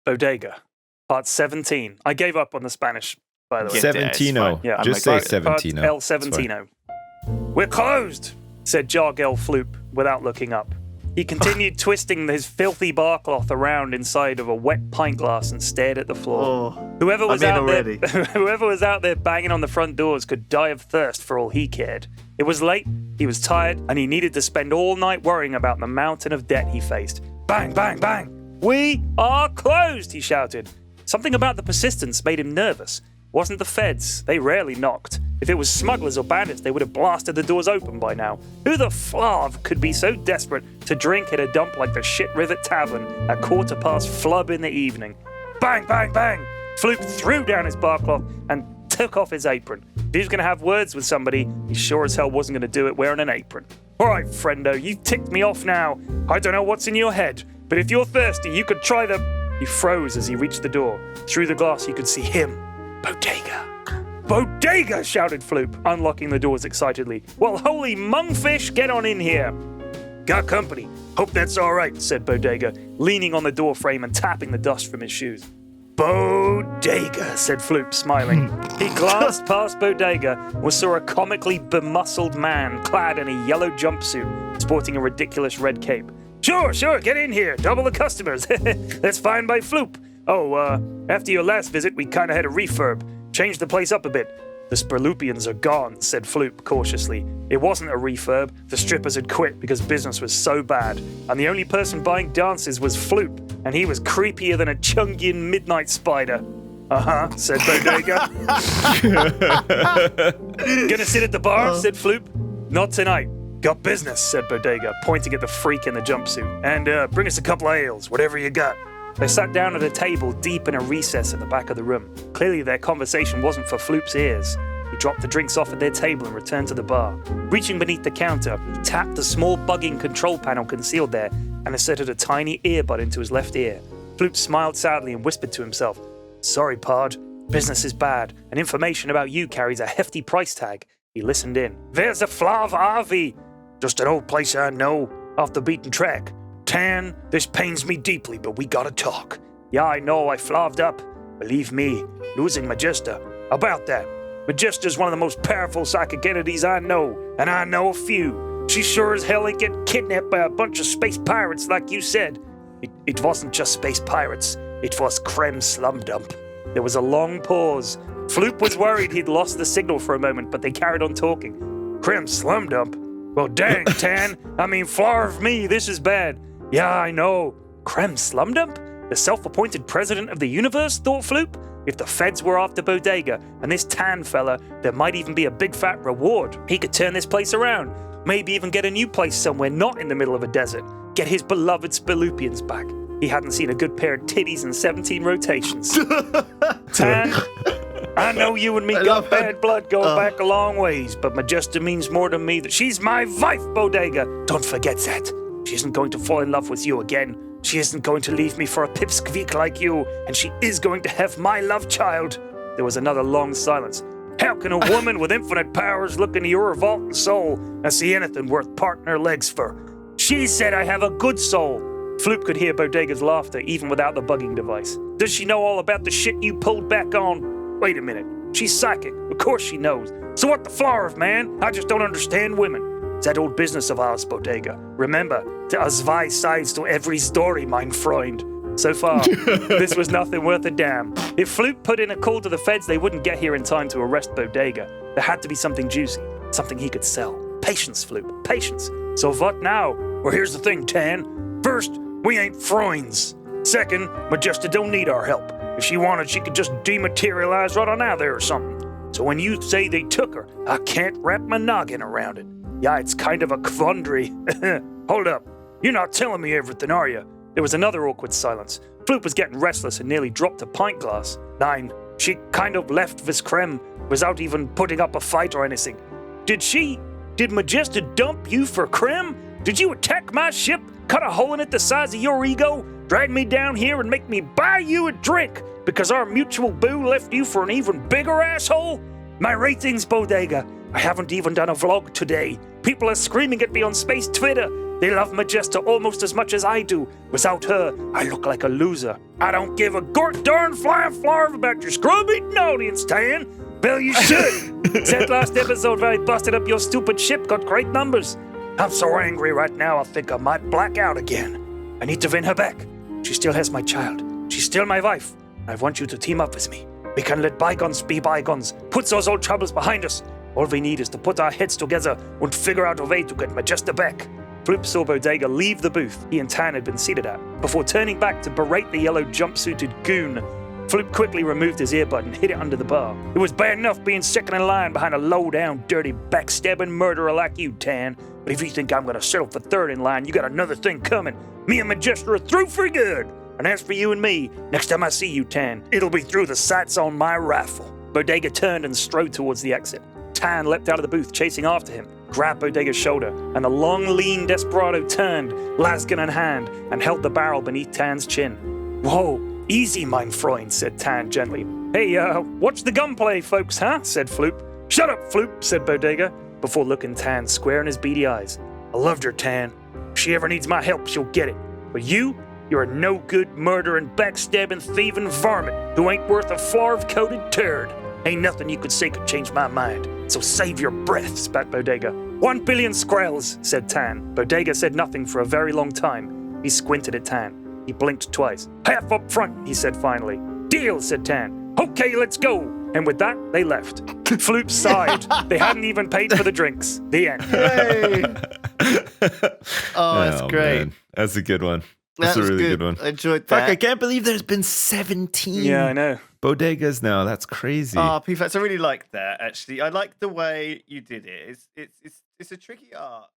Bodega, part 17. I gave up on the Spanish, by the way. Seventeeno. Yeah, Just say part Seventeeno. El Seventeeno. We're closed, said Jargel Floop without looking up. He continued twisting his filthy bar cloth around inside of a wet pint glass and stared at the floor. Whoever was out there banging on the front doors could die of thirst for all he cared. It was late, he was tired, and he needed to spend all night worrying about the mountain of debt he faced. Bang, bang, bang! We are closed, he shouted. Something about the persistence made him nervous. It wasn't the feds. They rarely knocked. If it was smugglers or bandits, they would have blasted the doors open by now. Who the flav could be so desperate to drink at a dump like the Shit Rivet Tavern at 4:15 flub in the evening? Bang, bang, bang! Floop threw down his bar cloth and took off his apron. If he was going to have words with somebody, he sure as hell wasn't going to do it wearing an apron. All right, friendo, you've ticked me off now. I don't know what's in your head, but if you're thirsty, you could try the... He froze as he reached the door. Through the glass, he could see him. Bodega! Bodega! Shouted Floop, unlocking the doors excitedly. Well, holy mungfish, get on in here. Got company. Hope that's all right, said Bodega, leaning on the door frame and tapping the dust from his shoes. Bodega, said Floop, smiling. He glanced past Bodega and saw a comically bemuscled man clad in a yellow jumpsuit, sporting a ridiculous red cape. Sure, get in here. Double the customers. That's fine by Floop. Oh, after your last visit, we kind of had a refurb. Changed the place up a bit. The Spurlupians are gone, said Floop cautiously. It wasn't a refurb. The strippers had quit because business was so bad. And the only person buying dances was Floop, and he was creepier than a Chungian midnight spider. Uh-huh, said Bodega. Gonna sit at the bar, said Floop. Not tonight. Got business, said Bodega, pointing at the freak in the jumpsuit. And bring us a couple of ales, whatever you got. They sat down at a table deep in a recess at the back of the room. Clearly their conversation wasn't for Floop's ears. He dropped the drinks off at their table and returned to the bar. Reaching beneath the counter, he tapped the small bugging control panel concealed there and inserted a tiny earbud into his left ear. Floop smiled sadly and whispered to himself, Sorry, Pod. Business is bad, and information about you carries a hefty price tag. He listened in. There's a Flav RV. Just an old place I know, off the beaten track. Tan, this pains me deeply, but we gotta talk. Yeah, I know, I flaved up. Believe me, losing Majesta. About that. Majesta's one of the most powerful psychic entities I know, and I know a few. She sure as hell ain't get kidnapped by a bunch of space pirates like you said. It wasn't just space pirates. It was Creme Slum Dump. There was a long pause. Floop was worried he'd lost the signal for a moment, but they carried on talking. Creme Slum Dump? Well, dang, Tan. I mean, flarv me, this is bad. Yeah, I know. Creme Slumdump? The self-appointed president of the universe, thought Floop? If the feds were after Bodega and this Tan fella, there might even be a big fat reward. He could turn this place around. Maybe even get a new place somewhere not in the middle of a desert. Get his beloved Spurlupians back. He hadn't seen a good pair of titties in 17 rotations. Tan, I know you and me got bad blood going back a long ways, but Majesta means more to me than she's my wife, Bodega. Don't forget that. She isn't going to fall in love with you again. She isn't going to leave me for a pipsqueak like you, and she is going to have my love child. There was another long silence. How can a woman with infinite powers look into your revolting soul and see anything worth parting her legs for? She said I have a good soul. Floop could hear Bodega's laughter even without the bugging device. Does she know all about the shit you pulled back on? Wait a minute. She's psychic. Of course she knows. So what the flarv, man? I just don't understand women. It's that old business of ours, Bodega. Remember, there are zwei sides to every story, mein Freund. So far, this was nothing worth a damn. If Floop put in a call to the feds, they wouldn't get here in time to arrest Bodega. There had to be something juicy, something he could sell. Patience, Floop, patience. So what now? Well, here's the thing, Tan. First, we ain't Freunds. Second, Majesta don't need our help. If she wanted, she could just dematerialize right on out there or something. So when you say they took her, I can't wrap my noggin around it. Yeah, it's kind of a quandary. Hold up. You're not telling me everything, are you? There was another awkward silence. Floop was getting restless and nearly dropped a pint glass. Nein, she kind of left this creme without even putting up a fight or anything. Did Majesta dump you for creme? Did you attack my ship, cut a hole in it the size of your ego, drag me down here and make me buy you a drink because our mutual boo left you for an even bigger asshole? My ratings, Bodega. I haven't even done a vlog today. People are screaming at me on Space Twitter. They love Majesta almost as much as I do. Without her, I look like a loser. I don't give a darn flying flarv about your scrub-eating audience, Tan. Bill, you should. That last episode where I busted up your stupid ship got great numbers. I'm so angry right now I think I might black out again. I need to win her back. She still has my child. She's still my wife. I want you to team up with me. We can let bygones be bygones. Put those old troubles behind us. All we need is to put our heads together and figure out a way to get Majesta back. Floop saw Bodega leave the booth he and Tan had been seated at, before turning back to berate the yellow jumpsuited goon. Floop quickly removed his earbud and hid it under the bar. It was bad enough being second in line behind a low-down, dirty, backstabbing murderer like you, Tan. But if you think I'm gonna settle for third in line, you got another thing coming. Me and Majesta are through for good. And as for you and me, next time I see you, Tan, it'll be through the sights on my rifle. Bodega turned and strode towards the exit. Tan leapt out of the booth, chasing after him, grabbed Bodega's shoulder, and the long, lean desperado turned, lasgun in hand, and held the barrel beneath Tan's chin. Whoa, easy, mein Freund, said Tan gently. Hey, watch the gunplay, folks, huh? Said Floop. Shut up, Floop, said Bodega, before looking Tan square in his beady eyes. I loved her, Tan. If she ever needs my help, she'll get it. But you're a no-good, murdering, backstabbing, thieving varmint who ain't worth a flarv-coated turd. Ain't nothing you could say could change my mind. So save your breath, spat Bodega. 1 billion skrells, said Tan. Bodega said nothing for a very long time. He squinted at Tan. He blinked twice. Half up front, he said finally. Deal, said Tan. Okay, let's go. And with that, they left. Floop sighed. They hadn't even paid for the drinks. The end. Yay. That's great. Man. That's a good one. That That's a was really good. good one. I enjoyed that. Fuck, I can't believe there's been 17 Yeah, I know. bodegas now. That's crazy. Oh, P-Fax, I really like that, actually. I like the way you did it. It's a tricky art.